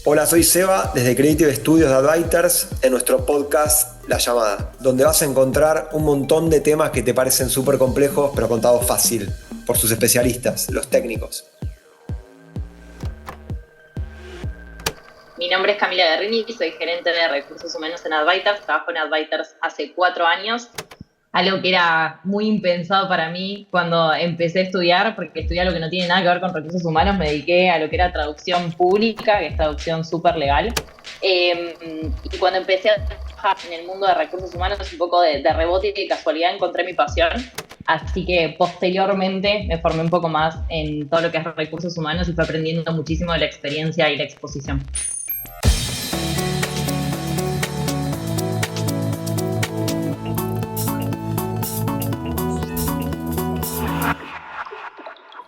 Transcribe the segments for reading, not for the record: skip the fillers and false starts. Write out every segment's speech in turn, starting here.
Hola, soy Seba desde Creative Studios de Advisors en nuestro podcast La Llamada, donde vas a encontrar un montón de temas que te parecen súper complejos pero contados fácil por sus especialistas, los técnicos. Mi nombre es Camila Guerrini, soy gerente de recursos humanos en Advisors. Trabajo en Advisors hace 4 años, algo que era muy impensado para mí cuando empecé a estudiar, porque estudié algo que no tiene nada que ver con recursos humanos. Me dediqué a lo que era traducción pública, que es traducción súper legal. Y cuando empecé a trabajar en el mundo de recursos humanos, un poco de rebote y de casualidad encontré mi pasión. Así que posteriormente me formé un poco más en todo lo que es recursos humanos y fui aprendiendo muchísimo de la experiencia y la exposición.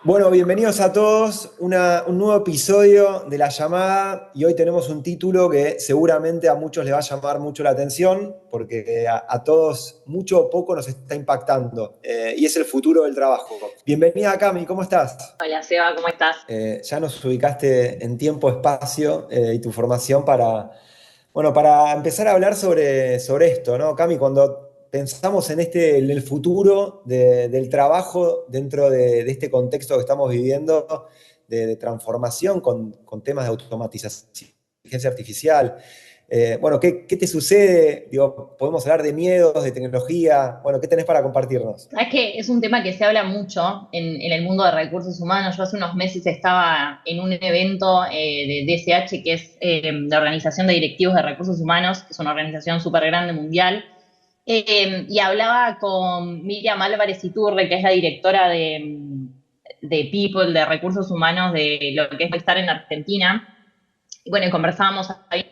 Bueno, bienvenidos a todos, un nuevo episodio de La Llamada, y hoy tenemos un título que seguramente a muchos les va a llamar mucho la atención porque a todos mucho o poco nos está impactando, y es el futuro del trabajo. Bienvenida, Cami, ¿cómo estás? Hola Seba, ¿cómo estás? Ya nos ubicaste en tiempo, espacio y tu formación para empezar a hablar sobre esto, ¿no? Cami, cuando pensamos en el futuro del trabajo dentro de este contexto que estamos viviendo de transformación con temas de automatización, inteligencia artificial. ¿Qué te sucede? Digo, podemos hablar de miedos, de tecnología. Bueno, ¿qué tenés para compartirnos? Sabes que es un tema que se habla mucho en el mundo de recursos humanos. Yo hace unos meses estaba en un evento de DSH, que es la Organización de Directivos de Recursos Humanos, que es una organización súper grande mundial, y hablaba con Miriam Álvarez Iturre, que es la directora de People, de Recursos Humanos, de lo que es estar en Argentina. Y bueno, conversábamos ahí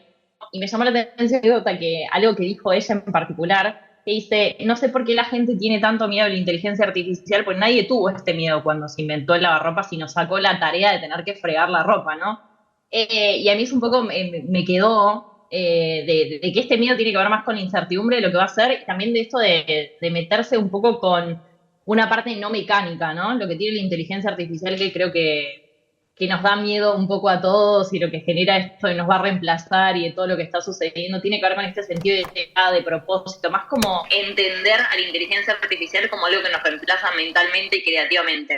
y me llamó la atención que algo que dijo ella en particular, que dice, no sé por qué la gente tiene tanto miedo a la inteligencia artificial, porque nadie tuvo este miedo cuando se inventó el lavarropas y nos sacó la tarea de tener que fregar la ropa, ¿no? Y a mí es un poco, me quedó de que este miedo tiene que ver más con incertidumbre de lo que va a ser, y también de esto de meterse un poco con una parte no mecánica, ¿no? Lo que tiene la inteligencia artificial, que creo que nos da miedo un poco a todos, y lo que genera esto de nos va a reemplazar y de todo lo que está sucediendo tiene que ver con este sentido de propósito, más como entender a la inteligencia artificial como algo que nos reemplaza mentalmente y creativamente.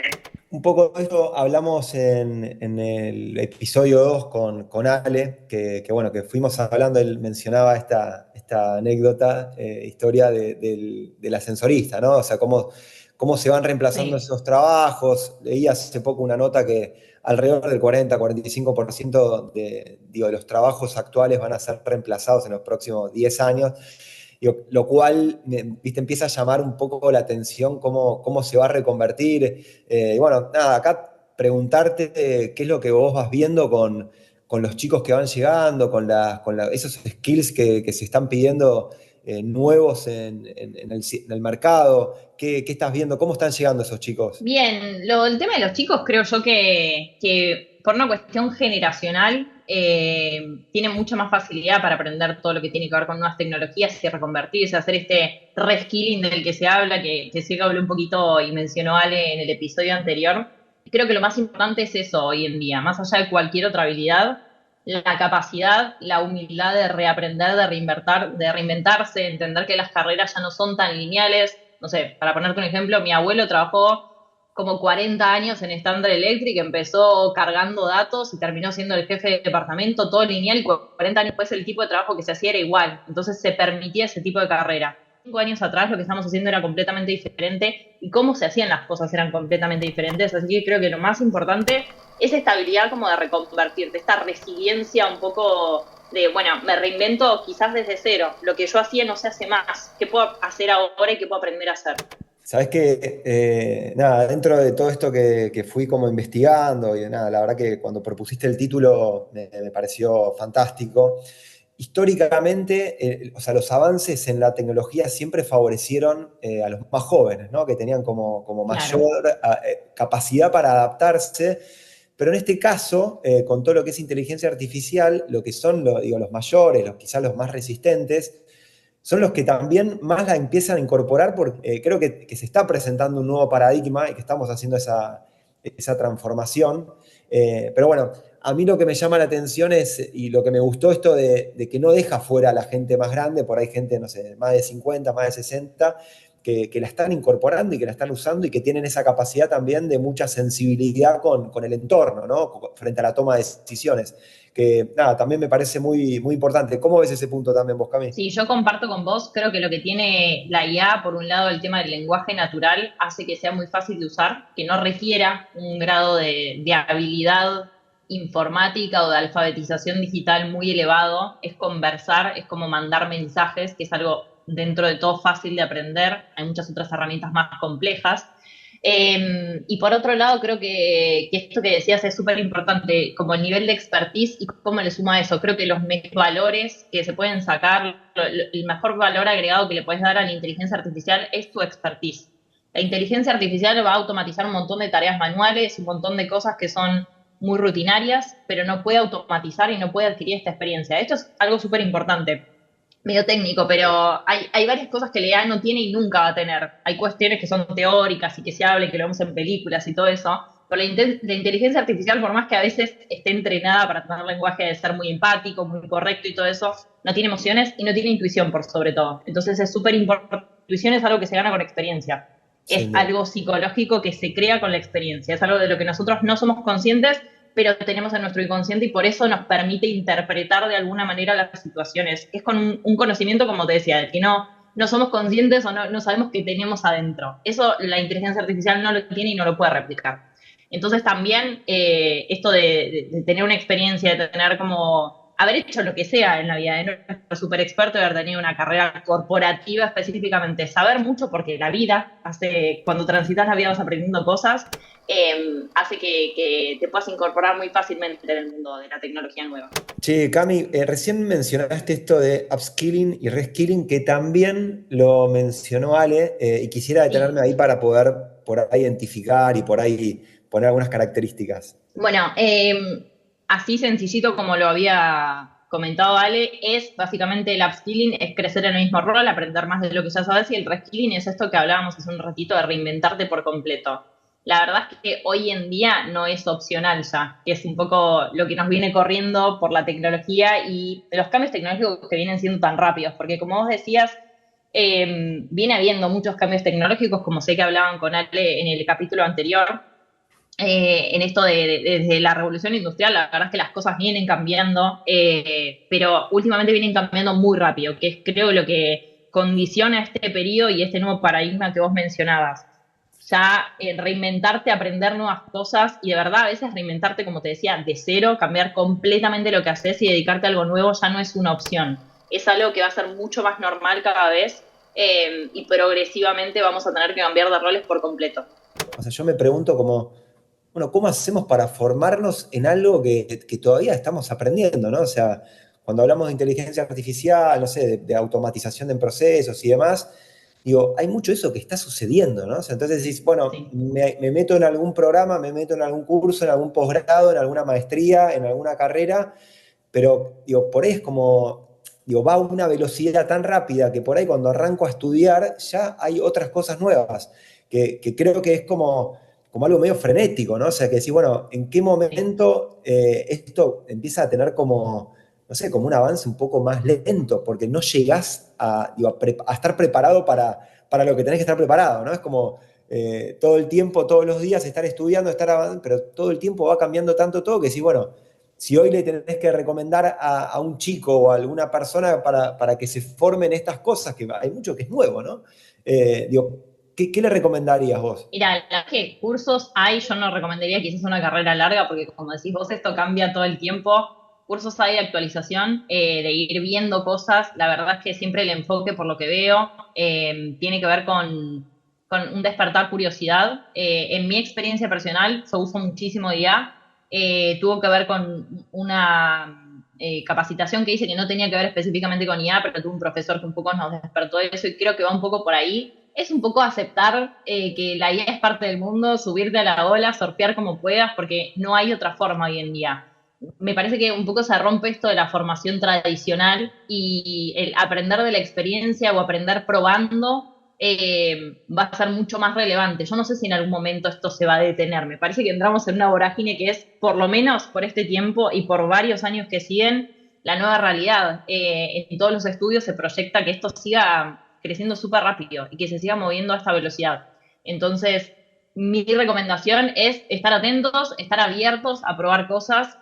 Un poco de esto hablamos en el episodio 2 con Ale, que fuimos hablando. Él mencionaba esta anécdota, historia del ascensorista, ¿no? O sea, cómo se van reemplazando Sí. esos trabajos. Leí hace poco una nota que alrededor del 40-45% de los trabajos actuales van a ser reemplazados en los próximos 10 años. Lo cual, viste, empieza a llamar un poco la atención cómo se va a reconvertir. Nada, acá preguntarte qué es lo que vos vas viendo con los chicos que van llegando, esos skills que se están pidiendo nuevos en el mercado. ¿Qué estás viendo? ¿Cómo están llegando esos chicos? Bien, el tema de los chicos creo yo que por una cuestión generacional tienen mucha más facilidad para aprender todo lo que tiene que ver con nuevas tecnologías y reconvertirse, hacer este reskilling del que se habla, que sí que habló un poquito y mencionó Ale en el episodio anterior. Creo que lo más importante es eso hoy en día, más allá de cualquier otra habilidad, la capacidad, la humildad de reaprender, de reinventarse, entender que las carreras ya no son tan lineales. No sé, para ponerte un ejemplo, mi abuelo trabajó como 40 años en Standard Electric, empezó cargando datos y terminó siendo el jefe de departamento, todo lineal, y 40 años después el tipo de trabajo que se hacía era igual. Entonces se permitía ese tipo de carrera. 5 años atrás lo que estamos haciendo era completamente diferente y cómo se hacían las cosas eran completamente diferentes. Así que creo que lo más importante es esta habilidad como de reconvertirte, esta resiliencia un poco de, bueno, me reinvento quizás desde cero. Lo que yo hacía no se hace más. ¿Qué puedo hacer ahora y qué puedo aprender a hacer? Sabes que, nada, dentro de todo esto que fui como investigando, y nada, la verdad que cuando propusiste el título me pareció fantástico. Históricamente, o sea, los avances en la tecnología siempre favorecieron a los más jóvenes, ¿no? Que tenían como Claro. mayor capacidad para adaptarse. Pero en este caso, con todo lo que es inteligencia artificial, lo que son los mayores, quizás los más resistentes, son los que también más la empiezan a incorporar, porque creo que se está presentando un nuevo paradigma y que estamos haciendo esa transformación. Pero bueno, a mí lo que me llama la atención es, y lo que me gustó esto de que no deja fuera a la gente más grande, por ahí gente, no sé, más de 50, más de 60, que la están incorporando y que la están usando y que tienen esa capacidad también de mucha sensibilidad con el entorno, ¿no? Frente a la toma de decisiones. Que nada, también me parece muy, muy importante. ¿Cómo ves ese punto también vos, Cami? Sí, yo comparto con vos, creo que lo que tiene la IA, por un lado, el tema del lenguaje natural, hace que sea muy fácil de usar, que no requiera un grado de habilidad informática o de alfabetización digital muy elevado. Es conversar, es como mandar mensajes, que es algo dentro de todo fácil de aprender. Hay muchas otras herramientas más complejas. Y por otro lado, creo que esto que decías es súper importante, como el nivel de expertise y cómo le suma eso. Creo que los valores que se pueden sacar, el mejor valor agregado que le puedes dar a la inteligencia artificial es tu expertise. La inteligencia artificial va a automatizar un montón de tareas manuales, un montón de cosas que son muy rutinarias, pero no puede automatizar y no puede adquirir esta experiencia. Esto es algo súper importante, medio técnico, pero hay varias cosas que la IA no tiene y nunca va a tener. Hay cuestiones que son teóricas y que se habla y que lo vemos en películas y todo eso, pero la inteligencia artificial, por más que a veces esté entrenada para tener lenguaje de ser muy empático, muy correcto y todo eso, no tiene emociones y no tiene intuición por sobre todo. Entonces es súper importante. Intuición es algo que se gana con experiencia. Es Sin duda. algo psicológico que se crea con la experiencia. Es algo de lo que nosotros no somos conscientes, pero tenemos en nuestro inconsciente y por eso nos permite interpretar de alguna manera las situaciones. Es con un conocimiento, como te decía, del que no somos conscientes o no sabemos que tenemos adentro. Eso la inteligencia artificial no lo tiene y no lo puede replicar. Entonces también esto de tener una experiencia, de tener como haber hecho lo que sea en la vida, de no ser súper experto, de haber tenido una carrera corporativa específicamente, saber mucho porque la vida hace, cuando transitas la vida vas aprendiendo cosas, hace que te puedas incorporar muy fácilmente en el mundo de la tecnología nueva. Che, Cami, recién mencionaste esto de upskilling y reskilling, que también lo mencionó Ale, y quisiera detenerme Sí. ahí para poder por ahí identificar y por ahí poner algunas características. Bueno, así sencillito como lo había comentado Ale, es básicamente el upskilling, es crecer en el mismo rol, aprender más de lo que ya sabes, y el reskilling es esto que hablábamos hace un ratito de reinventarte por completo. La verdad es que hoy en día no es opcional ya, que es un poco lo que nos viene corriendo por la tecnología y los cambios tecnológicos que vienen siendo tan rápidos, porque como vos decías, viene habiendo muchos cambios tecnológicos, como sé que hablaban con Ale en el capítulo anterior, en esto desde la revolución industrial, la verdad es que las cosas vienen cambiando, pero últimamente vienen cambiando muy rápido, que es creo lo que condiciona este periodo y este nuevo paradigma que vos mencionabas. Ya reinventarte, aprender nuevas cosas y de verdad a veces reinventarte, como te decía, de cero, cambiar completamente lo que haces y dedicarte a algo nuevo ya no es una opción. Es algo que va a ser mucho más normal cada vez y progresivamente vamos a tener que cambiar de roles por completo. O sea, yo me pregunto como, bueno, ¿cómo hacemos para formarnos en algo que todavía estamos aprendiendo, ¿no? O sea, cuando hablamos de inteligencia artificial, no sé, de automatización de procesos y demás, digo, hay mucho de eso que está sucediendo, ¿no? O sea, entonces decís, bueno, Sí. me meto en algún programa, me meto en algún curso, en algún posgrado, en alguna maestría, en alguna carrera, pero digo, por ahí es como, digo, va a una velocidad tan rápida que por ahí cuando arranco a estudiar ya hay otras cosas nuevas, que creo que es como algo medio frenético, ¿no? O sea, que decir, bueno, ¿en qué Sí. momento esto empieza a tener como, no sé, como un avance un poco más lento? Porque no llegás a, digo, a estar preparado para lo que tenés que estar preparado, ¿no? Es como todo el tiempo, todos los días, estar estudiando, estar avanzando, pero todo el tiempo va cambiando tanto todo que decís, bueno, si hoy le tenés que recomendar a un chico o a alguna persona para que se formen estas cosas, que hay mucho que es nuevo, ¿no? Digo, ¿qué le recomendarías vos? Mira, la verdad que cursos hay, yo no recomendaría quizás una carrera larga, porque como decís vos, esto cambia todo el tiempo. Cursos hay de actualización, de ir viendo cosas. La verdad es que siempre el enfoque, por lo que veo, tiene que ver con un despertar curiosidad. En mi experiencia personal, yo uso muchísimo IA, tuvo que ver con una capacitación que hice que no tenía que ver específicamente con IA, pero tuve un profesor que un poco nos despertó eso y creo que va un poco por ahí. Es un poco aceptar que la IA es parte del mundo, subirte a la ola, surfear como puedas, porque no hay otra forma hoy en día. Me parece que un poco se rompe esto de la formación tradicional y el aprender de la experiencia o aprender probando va a ser mucho más relevante. Yo no sé si en algún momento esto se va a detener. Me parece que entramos en una vorágine que es, por lo menos por este tiempo y por varios años que siguen, la nueva realidad. En todos los estudios se proyecta que esto siga creciendo súper rápido y que se siga moviendo a esta velocidad. Entonces, mi recomendación es estar atentos, estar abiertos a probar cosas.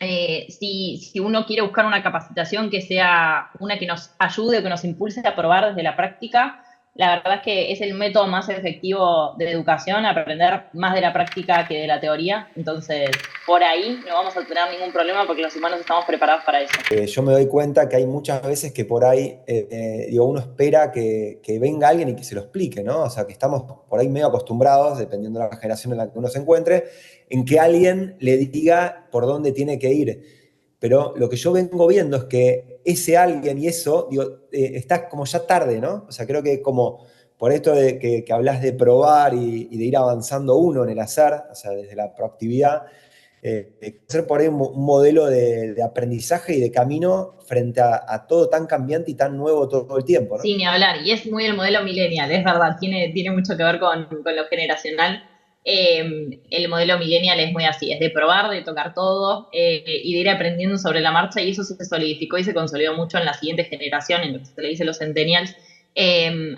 Si uno quiere buscar una capacitación que sea una que nos ayude o que nos impulse a probar desde la práctica, la verdad es que es el método más efectivo de educación, aprender más de la práctica que de la teoría. Entonces, por ahí no vamos a tener ningún problema porque los humanos estamos preparados para eso. Yo me doy cuenta que hay muchas veces que por ahí, digo, uno espera que venga alguien y que se lo explique, ¿no? O sea, que estamos por ahí medio acostumbrados, dependiendo de la generación en la que uno se encuentre, en que alguien le diga por dónde tiene que ir. Pero lo que yo vengo viendo es que ese alguien y eso, digo, está como ya tarde, ¿no? O sea, creo que como por esto de que hablas de probar y de ir avanzando uno en el hacer, o sea, desde la proactividad, ser por ahí un modelo de aprendizaje y de camino frente a todo tan cambiante y tan nuevo todo el tiempo, ¿no? Sí, ni hablar. Y es muy el modelo millennial, es verdad, tiene mucho que ver con lo generacional. El modelo millennial es muy así, es de probar, de tocar todo y de ir aprendiendo sobre la marcha y eso se solidificó y se consolidó mucho en la siguiente generación, en lo que se le dice los centennials.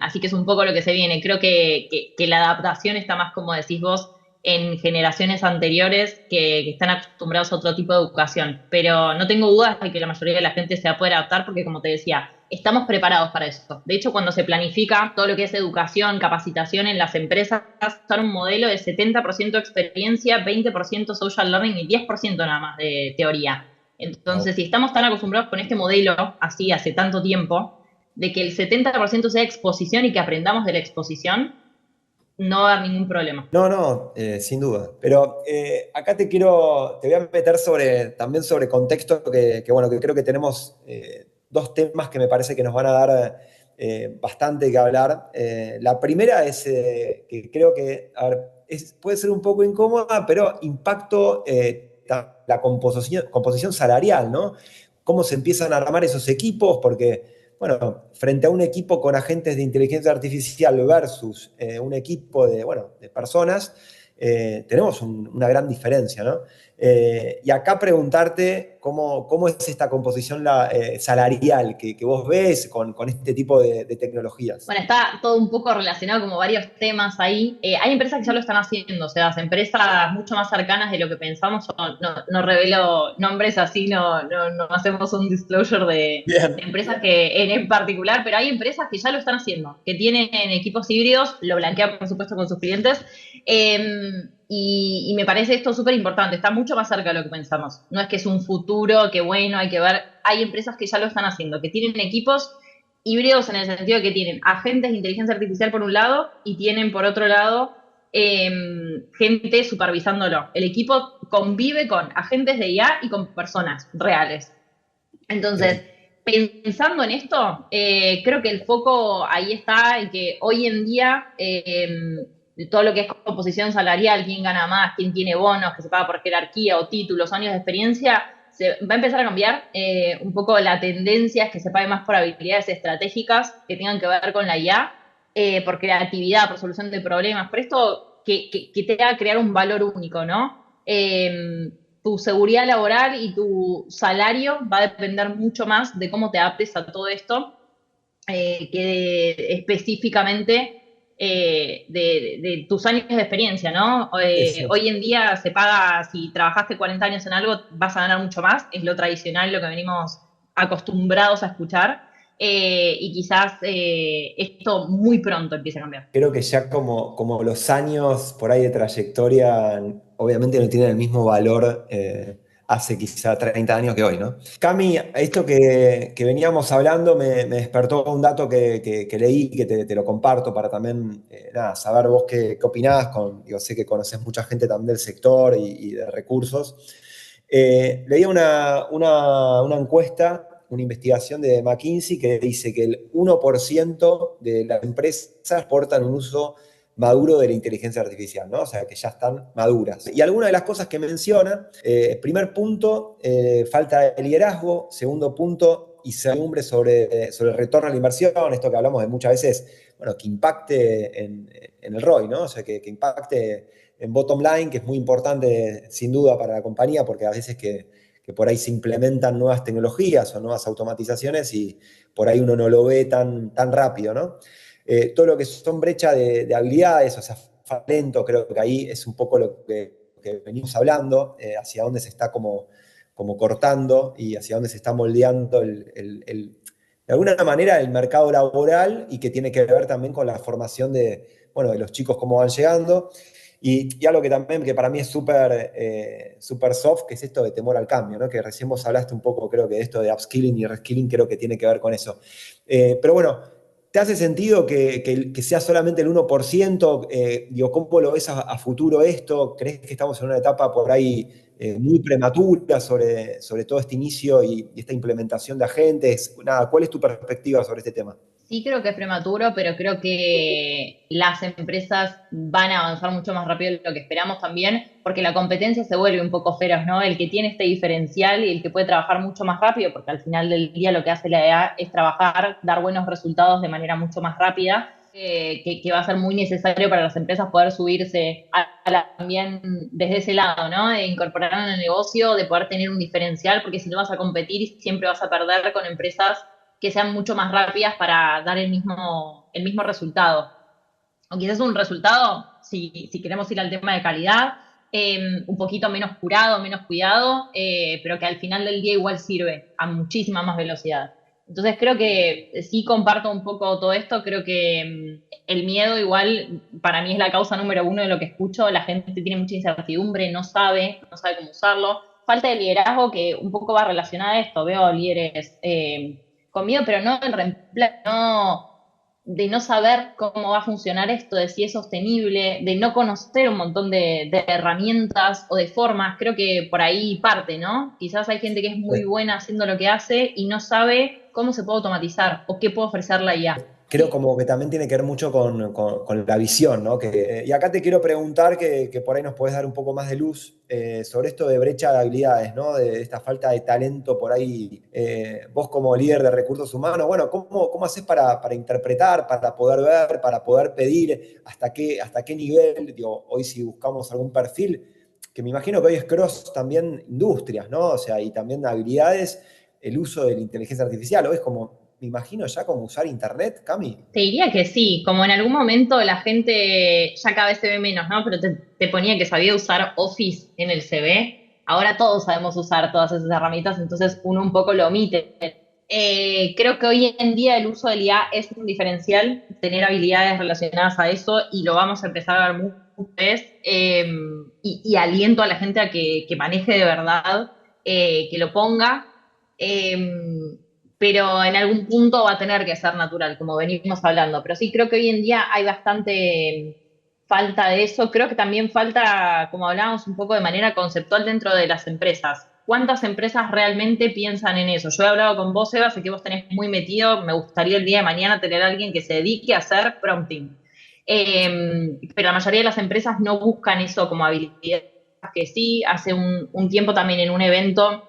Así que es un poco lo que se viene. Creo que la adaptación está más, como decís vos, en generaciones anteriores que están acostumbrados a otro tipo de educación. Pero no tengo dudas de que la mayoría de la gente se va a poder adaptar porque, como te decía, estamos preparados para eso. De hecho, cuando se planifica todo lo que es educación, capacitación en las empresas, son un modelo de 70% experiencia, 20% social learning y 10% nada más de teoría. Wow. Entonces, si estamos tan acostumbrados con este modelo, así hace tanto tiempo, de que el 70% sea exposición y que aprendamos de la exposición, no va a haber ningún problema. No, no, sin duda. Pero acá te voy a meter también sobre contexto bueno, que creo que tenemos dos temas que me parece que nos van a dar bastante que hablar. La primera es que creo que, a ver, puede ser un poco incómoda, pero impacto la composición salarial, ¿no? Cómo se empiezan a armar esos equipos, porque bueno, frente a un equipo con agentes de inteligencia artificial versus un equipo bueno, de personas, tenemos una gran diferencia, ¿no? Y acá preguntarte cómo es esta composición salarial que vos ves con este tipo de tecnologías. Bueno, está todo un poco relacionado como varios temas ahí. Hay empresas que ya lo están haciendo, o sea, las empresas mucho más cercanas de lo que pensamos. Yo no revelo nombres así, no hacemos un disclosure de Bien. empresas que en particular, pero hay empresas que ya lo están haciendo, que tienen equipos híbridos, lo blanquean por supuesto con sus clientes. Y me parece esto súper importante, está mucho más cerca de lo que pensamos. No es que es un futuro, que bueno, hay que ver. Hay empresas que ya lo están haciendo, que tienen equipos híbridos en el sentido de que tienen agentes de inteligencia artificial por un lado y tienen por otro lado gente supervisándolo. El equipo convive con agentes de IA y con personas reales. Entonces, Bien. pensando en esto, creo que el foco ahí está en que hoy en día todo lo que es composición salarial, quién gana más, quién tiene bonos, que se paga por jerarquía o títulos, años de experiencia, se va a empezar a cambiar. Un poco la tendencia es que se pague más por habilidades estratégicas que tengan que ver con la IA, por creatividad, por solución de problemas, por esto que te haga crear un valor único, ¿no? Tu seguridad laboral y tu salario va a depender mucho más de cómo te adaptes a todo esto que específicamente de tus años de experiencia, ¿no? Eso. Hoy en día se paga, si trabajaste 40 años en algo, vas a ganar mucho más, es lo tradicional, lo que venimos acostumbrados a escuchar, y quizás esto muy pronto empiece a cambiar. Creo que ya como los años por ahí de trayectoria, obviamente no tienen el mismo valor hace quizá 30 años que hoy, ¿no? Cami, esto que veníamos hablando me despertó un dato que leí y que te lo comparto para también nada, saber vos qué opinás. Digo, sé que conocés mucha gente también del sector y de recursos. Leía una encuesta, una investigación de McKinsey que dice que el 1% de las empresas portan un uso maduro de la inteligencia artificial, ¿no? O sea, que ya están maduras. Y algunas de las cosas que menciona, primer punto, falta de liderazgo, segundo punto, incertidumbre sobre el retorno a la inversión, esto que hablamos de muchas veces bueno, que impacte en el ROI, ¿no? O sea, que impacte en bottom line, que es muy importante sin duda para la compañía, porque a veces que por ahí se implementan nuevas tecnologías o nuevas automatizaciones y por ahí uno no lo ve tan rápido, ¿no? Todo lo que son brecha de habilidades, o sea, talento, creo que ahí es un poco lo que venimos hablando, hacia dónde se está como cortando y hacia dónde se está moldeando de alguna manera el mercado laboral y que tiene que ver también con la formación bueno, de los chicos, cómo van llegando. Y algo que también que para mí es súper soft, que es esto de temor al cambio, ¿no? Que recién vos hablaste un poco, creo que de esto de upskilling y reskilling, creo que tiene que ver con eso. Pero bueno, ¿te hace sentido que sea solamente el 1%? Digo, ¿cómo lo ves a futuro esto? ¿Crees que estamos en una etapa por ahí muy prematura sobre todo este inicio y esta implementación de agentes? Nada, ¿cuál es tu perspectiva sobre este tema? Sí creo que es prematuro, pero creo que las empresas van a avanzar mucho más rápido de lo que esperamos también, porque la competencia se vuelve un poco feroz, ¿no? El que tiene este diferencial y el que puede trabajar mucho más rápido, porque al final del día lo que hace la EA es trabajar, dar buenos resultados de manera mucho más rápida, que va a ser muy necesario para las empresas poder subirse también desde ese lado, ¿no? De incorporar en el negocio, de poder tener un diferencial, porque si no vas a competir siempre vas a perder con empresas que sean mucho más rápidas para dar el mismo resultado. O quizás un resultado, si queremos ir al tema de calidad, un poquito menos curado, menos cuidado, pero que al final del día igual sirve a muchísima más velocidad. Entonces creo que sí comparto un poco todo esto, creo que el miedo igual para mí es la causa número uno de lo que escucho, la gente tiene mucha incertidumbre, no sabe cómo usarlo, falta de liderazgo que un poco va relacionada a esto, veo líderes con miedo, pero no en reemplazo, no, de no saber cómo va a funcionar esto, de si es sostenible, de no conocer un montón de herramientas o de formas, creo que por ahí parte, ¿no? Quizás hay gente que es muy buena haciendo lo que hace y no sabe cómo se puede automatizar o qué puede ofrecer la IA. Creo como que también tiene que ver mucho con la visión, ¿no? Y acá te quiero preguntar que por ahí nos podés dar un poco más de luz sobre esto de brecha de habilidades, ¿no? De esta falta de talento por ahí. Vos como líder de recursos humanos, bueno, ¿cómo haces para interpretar, para poder ver, para poder pedir hasta qué nivel? Digo, hoy si buscamos algún perfil, que me imagino que hoy es cross también industrias, ¿no? O sea, y también habilidades, el uso de la inteligencia artificial, o es como me imagino ya como usar internet, Cami. Te diría que sí, como en algún momento la gente ya cada vez se ve menos, ¿no? Pero te ponía que sabía usar Office en el CV, ahora todos sabemos usar todas esas herramientas, entonces uno un poco lo omite. Creo que hoy en día el uso del IA es un diferencial, tener habilidades relacionadas a eso y lo vamos a empezar a ver muchas veces y aliento a la gente a que maneje de verdad, que lo ponga. Pero en algún punto va a tener que ser natural, como venimos hablando. Pero sí creo que hoy en día hay bastante falta de eso. Creo que también falta, como hablábamos un poco de manera conceptual dentro de las empresas. ¿Cuántas empresas realmente piensan en eso? Yo he hablado con vos, Eva, sé que vos tenés muy metido. Me gustaría el día de mañana tener a alguien que se dedique a hacer prompting. Pero la mayoría de las empresas no buscan eso como habilidad. Que sí, hace un tiempo también en un evento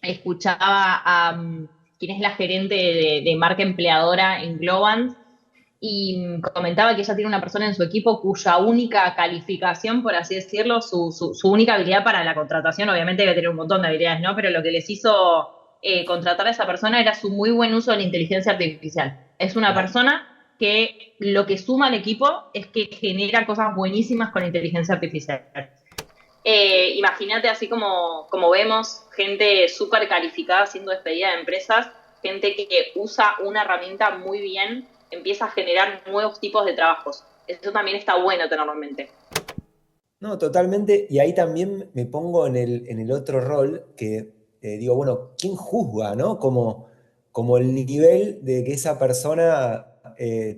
escuchaba a quien es la gerente de marca empleadora en Globant y comentaba que ella tiene una persona en su equipo cuya única calificación, por así decirlo, su única habilidad para la contratación, obviamente debe tener un montón de habilidades, ¿no? Pero lo que les hizo contratar a esa persona era su muy buen uso de la inteligencia artificial. Es una persona que lo que suma al equipo es que genera cosas buenísimas con inteligencia artificial. Imagínate así como vemos gente súper calificada siendo despedida de empresas, gente que usa una herramienta muy bien, empieza a generar nuevos tipos de trabajos. Eso también está bueno tenerlo en mente. No, totalmente. Y ahí también me pongo en el otro rol que digo, bueno, ¿quién juzga, no? Como el nivel de que esa persona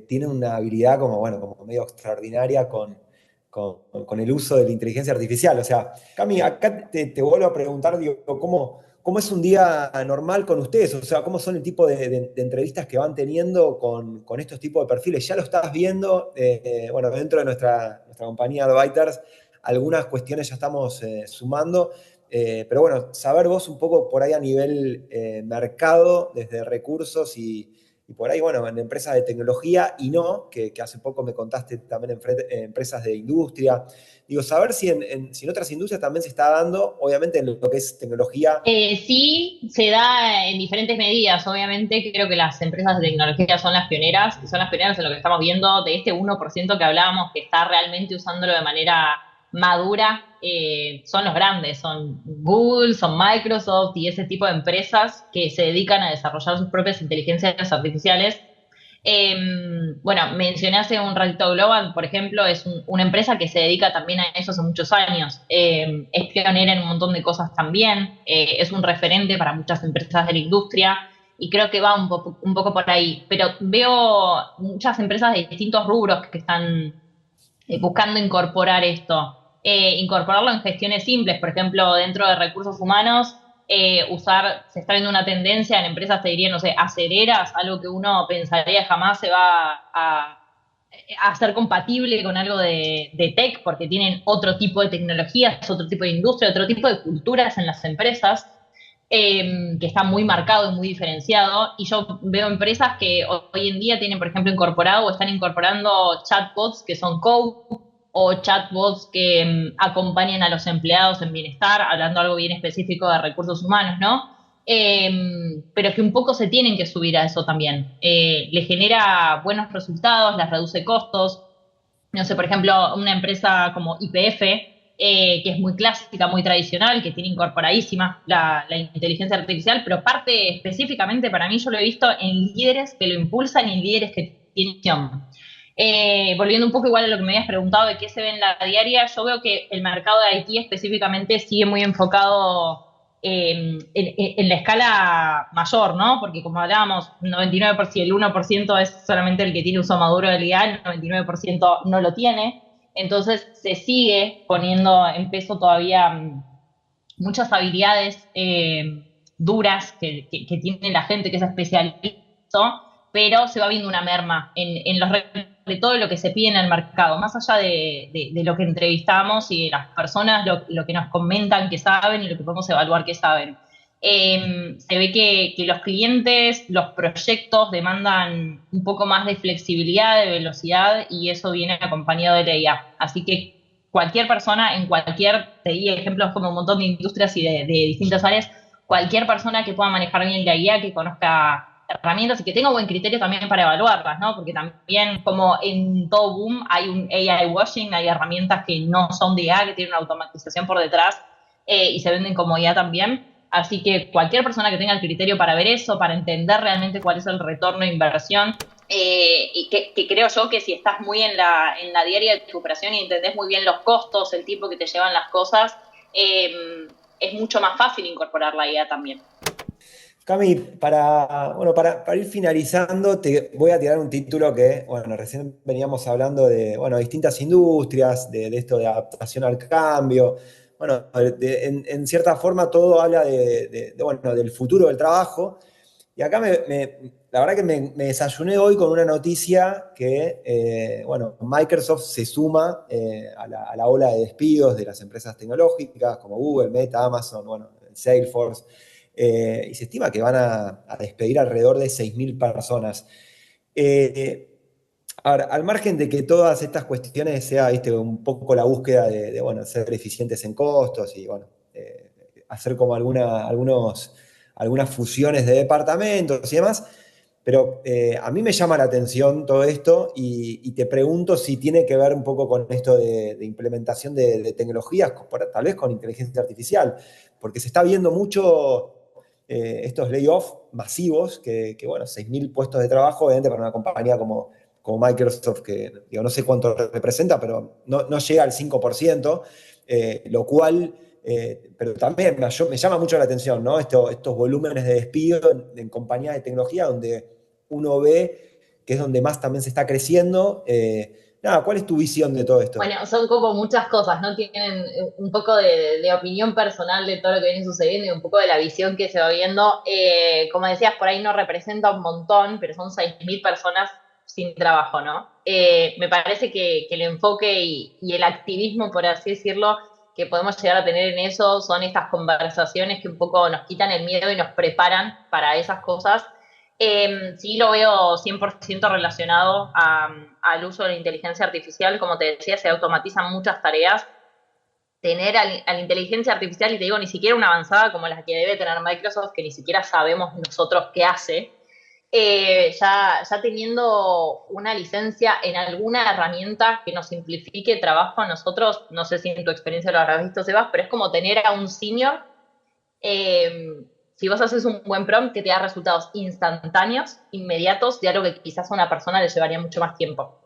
tiene una habilidad como, bueno, como medio extraordinaria con el uso de la inteligencia artificial. O sea, Cami, acá te vuelvo a preguntar, digo, ¿cómo es un día normal con ustedes? O sea, ¿cómo son el tipo de entrevistas que van teniendo con estos tipos de perfiles? Ya lo estás viendo, bueno, dentro de nuestra compañía Advisors algunas cuestiones ya estamos sumando, pero bueno, saber vos un poco por ahí a nivel mercado, desde recursos y y por ahí, bueno, en empresas de tecnología y no, que hace poco me contaste también en empresas de industria. Digo, saber si en otras industrias también se está dando, obviamente en lo que es tecnología. Sí, se da en diferentes medidas. Obviamente, creo que las empresas de tecnología son las pioneras, y son las pioneras en lo que estamos viendo de este 1% que hablábamos, que está realmente usándolo de manera madura. Son los grandes, son Google, son Microsoft y ese tipo de empresas que se dedican a desarrollar sus propias inteligencias artificiales. Bueno, mencioné hace un ratito Global, por ejemplo, es una empresa que se dedica también a eso hace muchos años. Es pionera en un montón de cosas también, es un referente para muchas empresas de la industria y creo que va un poco por ahí. Pero veo muchas empresas de distintos rubros que están buscando incorporar esto. Incorporarlo en gestiones simples, por ejemplo, dentro de recursos humanos, se está viendo una tendencia en empresas, te diría, no sé, acereras, algo que uno pensaría jamás se va a ser compatible con algo de tech, porque tienen otro tipo de tecnologías, otro tipo de industria, otro tipo de culturas en las empresas, que está muy marcado y muy diferenciado. Y yo veo empresas que hoy en día tienen, por ejemplo, incorporado o están incorporando chatbots que son coach o chatbots que acompañan a los empleados en bienestar, hablando algo bien específico de recursos humanos, ¿no? Pero que un poco se tienen que subir a eso también. Le genera buenos resultados, les reduce costos. No sé, por ejemplo, una empresa como YPF, que es muy clásica, muy tradicional, que tiene incorporadísima la inteligencia artificial, pero parte específicamente para mí, yo lo he visto en líderes que lo impulsan y en líderes que tienen visión. Volviendo un poco igual a lo que me habías preguntado de qué se ve en la diaria, yo veo que el mercado de IT específicamente sigue muy enfocado en la escala mayor, ¿no? Porque como hablábamos, 99%, el 1% es solamente el que tiene uso maduro del IA, el 99% no lo tiene. Entonces se sigue poniendo en peso todavía muchas habilidades duras que tiene la gente que es especialista, pero se va viendo una merma de todo lo que se pide en el mercado, más allá de lo que entrevistamos y de las personas, lo que nos comentan que saben y lo que podemos evaluar que saben. Se ve que los clientes, los proyectos demandan un poco más de flexibilidad, de velocidad, y eso viene acompañado de la IA. Así que cualquier persona en cualquier, te di ejemplos como un montón de industrias y de distintas áreas, cualquier persona que pueda manejar bien la IA, que conozca herramientas y que tenga buen criterio también para evaluarlas, ¿no? Porque también, como en todo boom, hay un AI washing, hay herramientas que no son de IA, que tienen una automatización por detrás y se venden como IA también. Así que cualquier persona que tenga el criterio para ver eso, para entender realmente cuál es el retorno de inversión, y que creo yo que si estás muy en la diaria de tu operación y entendés muy bien los costos, el tiempo que te llevan las cosas, es mucho más fácil incorporar la IA también. Cami, para ir finalizando, te voy a tirar un título que, bueno, recién veníamos hablando de, bueno, distintas industrias, de esto de adaptación al cambio. Bueno, en cierta forma todo habla bueno, del futuro del trabajo. Y acá la verdad que me desayuné hoy con una noticia que, bueno, Microsoft se suma a la ola de despidos de las empresas tecnológicas como Google, Meta, Amazon, bueno, Salesforce. Y se estima que van a despedir alrededor de 6.000 personas. Eh, Ahora, al margen de que todas estas cuestiones sea, viste, un poco la búsqueda bueno, ser eficientes en costos y bueno, hacer como algunas fusiones de departamentos y demás, pero a mí me llama la atención todo esto y te pregunto si tiene que ver un poco con esto de implementación de tecnologías, tal vez con inteligencia artificial, porque se está viendo mucho estos layoffs masivos, que bueno, 6.000 puestos de trabajo, obviamente para una compañía como Microsoft, que digo, no sé cuánto representa, pero no llega al 5%, lo cual, pero también me llama mucho la atención, ¿no? Estos volúmenes de despido en compañías de tecnología donde uno ve que es donde más también se está creciendo. Nada, ¿cuál es tu visión de todo esto? Bueno, son como muchas cosas, ¿no? Tienen un poco de opinión personal de todo lo que viene sucediendo y un poco de la visión que se va viendo. Como decías, por ahí no representa un montón, pero son 6.000 personas sin trabajo, ¿no? Me parece que el enfoque y el activismo, por así decirlo, que podemos llegar a tener en eso son estas conversaciones que un poco nos quitan el miedo y nos preparan para esas cosas. Sí, lo veo 100% relacionado al uso de la inteligencia artificial. Como te decía, se automatizan muchas tareas. Tener a la inteligencia artificial, y te digo, ni siquiera una avanzada como la que debe tener Microsoft, que ni siquiera sabemos nosotros qué hace, ya teniendo una licencia en alguna herramienta que nos simplifique el trabajo a nosotros, no sé si en tu experiencia lo habrás visto, Sebas, pero es como tener a un senior, eh, si vos haces un buen prompt que te da resultados instantáneos, inmediatos, de algo que quizás a una persona le llevaría mucho más tiempo.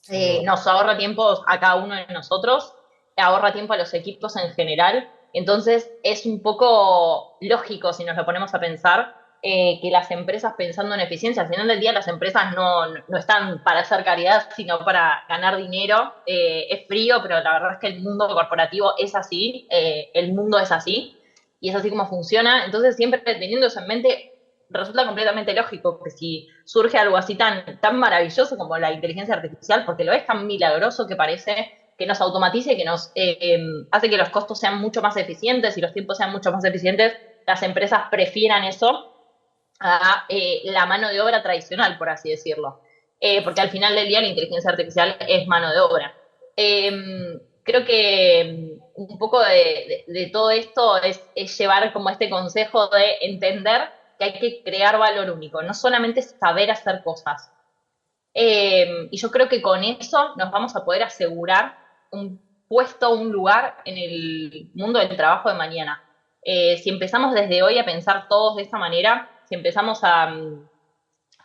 Sin duda. Nos ahorra tiempo a cada uno de nosotros, ahorra tiempo a los equipos en general, entonces es un poco lógico si nos lo ponemos a pensar, que las empresas pensando en eficiencia, al final del día las empresas no están para hacer caridad, sino para ganar dinero. Es frío, pero la verdad es que el mundo corporativo es así, el mundo es así, y es así como funciona, entonces siempre teniendo eso en mente, resulta completamente lógico que si surge algo así tan maravilloso como la inteligencia artificial, porque lo es tan milagroso que parece, que nos automatice, que nos hace que los costos sean mucho más eficientes y los tiempos sean mucho más eficientes, las empresas prefieran eso a la mano de obra tradicional, por así decirlo. Porque al final del día la inteligencia artificial es mano de obra. Creo que un poco de todo esto es llevar como este consejo de entender que hay que crear valor único, no solamente saber hacer cosas. Y yo creo que con eso nos vamos a poder asegurar un puesto, un lugar en el mundo del trabajo de mañana. Si empezamos desde hoy a pensar todos de esta manera, si empezamos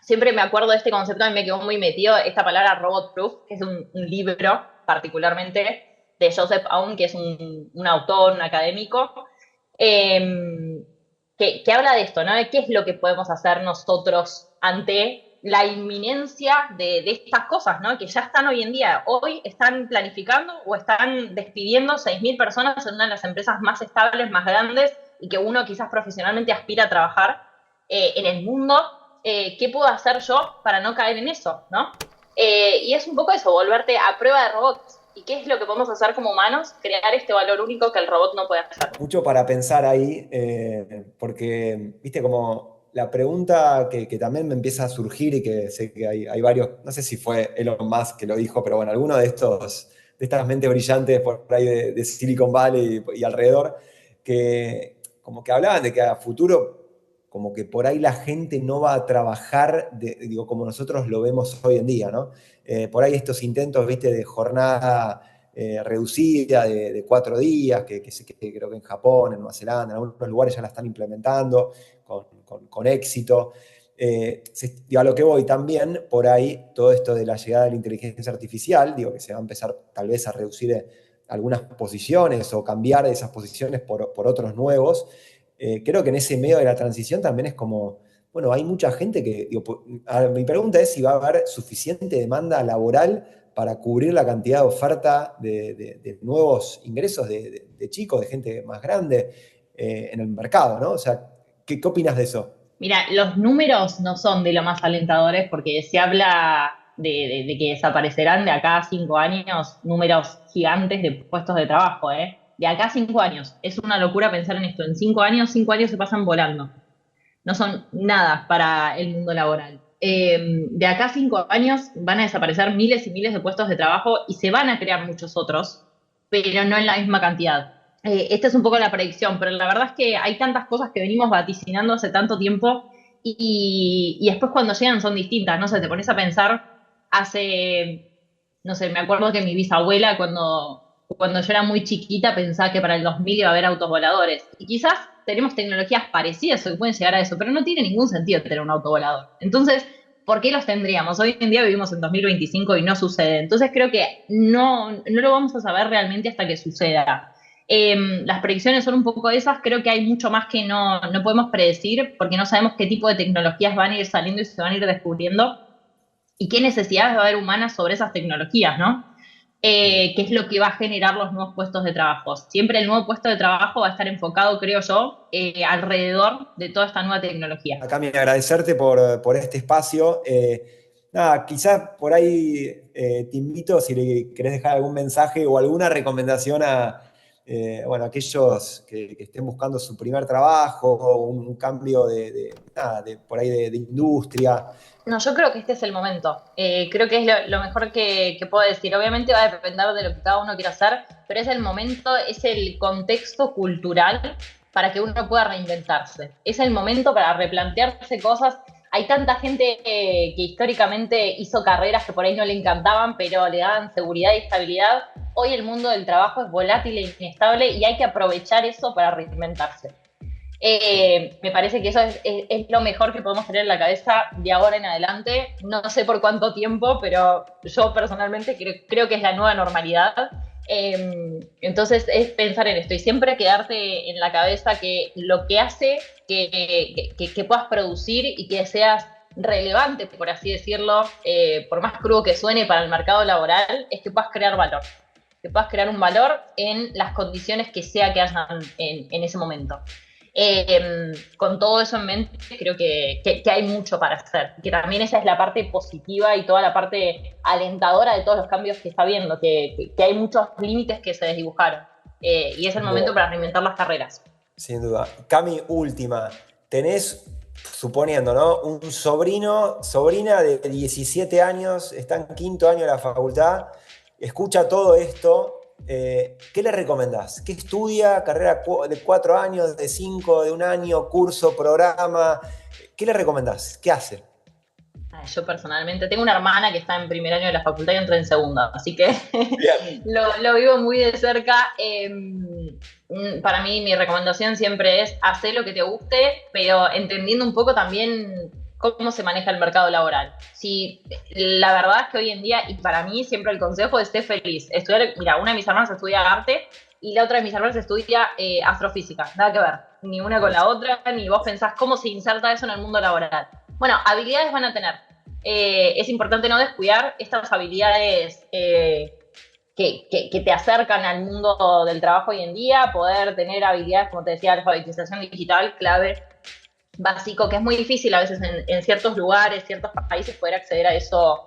siempre me acuerdo de este concepto, a mí me quedó muy metido, esta palabra robot proof, que es un libro particularmente de Joseph Aoun, que es un autor, un académico, eh, que habla de esto, ¿no? De qué es lo que podemos hacer nosotros ante la inminencia de estas cosas, ¿no? Que ya están hoy en día. Hoy están planificando o están despidiendo 6.000 personas en una de las empresas más estables, más grandes, y que uno quizás profesionalmente aspira a trabajar en el mundo. ¿Qué puedo hacer yo para no caer en eso, ¿no? Y es un poco eso, volverte a prueba de robots. ¿Y qué es lo que podemos hacer como humanos? Crear este valor único que el robot no puede hacer. Mucho para pensar ahí, porque, viste, como la pregunta que también me empieza a surgir y que sé que hay varios, no sé si fue Elon Musk que lo dijo, pero bueno, alguno de estas mentes brillantes por ahí de Silicon Valley y alrededor, que como que hablaban de que a futuro, como que por ahí la gente no va a trabajar, digo, como nosotros lo vemos hoy en día, ¿no? Por ahí estos intentos, viste, de jornada reducida de 4 días, que creo que en Japón, en Nueva Zelanda, en algunos lugares ya la están implementando con éxito. A lo que voy también, por ahí, todo esto de la llegada de la inteligencia artificial, digo que se va a empezar tal vez a reducir algunas posiciones o cambiar esas posiciones por otros nuevos. Creo que en ese medio de la transición también es como, bueno, hay mucha gente que, digo, mi pregunta es si va a haber suficiente demanda laboral para cubrir la cantidad de oferta de nuevos ingresos de chicos, de gente más grande en el mercado, ¿no? O sea, ¿qué opinas de eso? Mira, los números no son de lo más alentadores porque se habla de que desaparecerán de acá a 5 años números gigantes de puestos de trabajo, ¿eh? De acá a 5 años. Es una locura pensar en esto. En 5 años se pasan volando. No son nada para el mundo laboral. De acá a 5 años van a desaparecer miles y miles de puestos de trabajo y se van a crear muchos otros, pero no en la misma cantidad. Esta es un poco la predicción, pero la verdad es que hay tantas cosas que venimos vaticinando hace tanto tiempo y después cuando llegan son distintas, no sé, te pones a pensar hace, no sé, me acuerdo que mi bisabuela cuando yo era muy chiquita pensaba que para el 2000 iba a haber autos voladores. Y quizás tenemos tecnologías parecidas o que pueden llegar a eso, pero no tiene ningún sentido tener un auto volador. Entonces, ¿por qué los tendríamos? Hoy en día vivimos en 2025 y no sucede. Entonces creo que no lo vamos a saber realmente hasta que suceda. Las predicciones son un poco esas, creo que hay mucho más que no podemos predecir porque no sabemos qué tipo de tecnologías van a ir saliendo y se van a ir descubriendo y qué necesidades va a haber humanas sobre esas tecnologías, ¿no? Qué es lo que va a generar los nuevos puestos de trabajo. Siempre el nuevo puesto de trabajo va a estar enfocado, creo yo, alrededor de toda esta nueva tecnología. Acá me agradecerte por este espacio. Nada, quizás por ahí te invito si le querés dejar algún mensaje o alguna recomendación bueno, aquellos que estén buscando su primer trabajo, o un cambio por ahí de industria. No, yo creo que este es el momento. Creo que es lo mejor que puedo decir. Obviamente va a depender de lo que cada uno quiera hacer, pero es el momento, es el contexto cultural para que uno pueda reinventarse. Es el momento para replantearse cosas. Hay tanta gente que históricamente hizo carreras que por ahí no le encantaban, pero le daban seguridad y estabilidad. Hoy el mundo del trabajo es volátil e inestable y hay que aprovechar eso para reinventarse. Me parece que eso es lo mejor que podemos tener en la cabeza de ahora en adelante. No sé por cuánto tiempo, pero yo personalmente creo que es la nueva normalidad. Entonces es pensar en esto y siempre quedarte en la cabeza que lo que hace que puedas producir y que seas relevante, por así decirlo, por más crudo que suene para el mercado laboral, es que puedas crear valor. Que puedas crear un valor en las condiciones que sea que hayan en ese momento. Con todo eso en mente, creo que hay mucho para hacer. Que también esa es la parte positiva y toda la parte alentadora de todos los cambios que está viendo, que hay muchos límites que se desdibujaron. Y es el momento para reinventar las carreras. Sin duda. Cami, última. Tenés, suponiendo, ¿no? Un sobrina de 17 años, está en 5º año de la facultad, escucha todo esto. ¿Qué le recomendás? ¿Qué estudia? ¿Carrera de 4 años, de 5, de 1 año, curso, programa? ¿Qué le recomendás? ¿Qué hace? Yo personalmente tengo una hermana que está en 1er año de la facultad y entra en 2º, así que lo vivo muy de cerca. Para mí mi recomendación siempre es hacer lo que te guste, pero entendiendo un poco también cómo se maneja el mercado laboral. Sí, la verdad es que hoy en día, y para mí siempre el consejo es ser feliz. Mira, una de mis hermanas estudia arte y la otra de mis hermanas estudia astrofísica. Nada que ver, ni una con la otra, ni vos pensás cómo se inserta eso en el mundo laboral. Bueno, habilidades van a tener. Es importante no descuidar estas habilidades que te acercan al mundo del trabajo hoy en día, poder tener habilidades, como te decía, alfabetización digital, clave, básico, que es muy difícil a veces en ciertos lugares, ciertos países poder acceder a eso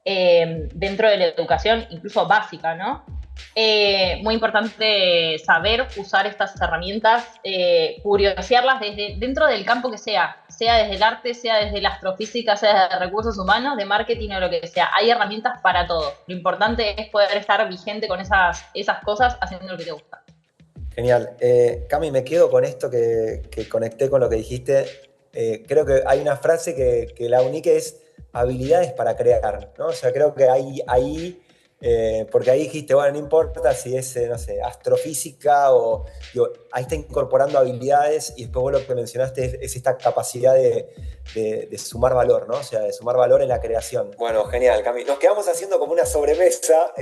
dentro de la educación, incluso básica, ¿no? Muy importante saber usar estas herramientas, curiosearlas dentro del campo que sea desde el arte, sea desde la astrofísica, sea desde recursos humanos, de marketing o lo que sea. Hay herramientas para todo. Lo importante es poder estar vigente con esas cosas haciendo lo que te gusta. Genial. Cami, me quedo con esto que conecté con lo que dijiste. Creo que hay una frase que la uní, que es habilidades para crear, ¿no? O sea, creo que ahí porque ahí dijiste, bueno, no importa si es, no sé, astrofísica o... Digo, ahí está incorporando habilidades y después vos lo que mencionaste es esta capacidad de sumar valor, ¿no? O sea, de sumar valor en la creación. Bueno, genial, Cami. Nos quedamos haciendo como una sobremesa.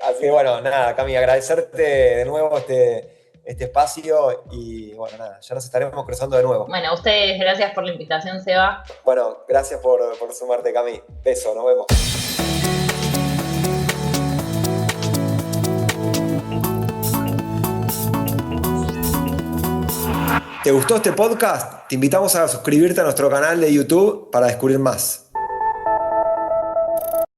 Así que, bueno, nada, Cami, agradecerte de nuevo este espacio y, bueno, nada, ya nos estaremos cruzando de nuevo. Bueno, a ustedes, gracias por la invitación, Seba. Bueno, gracias por sumarte, Cami. Beso, nos vemos. ¿Te gustó este podcast? Te invitamos a suscribirte a nuestro canal de YouTube para descubrir más.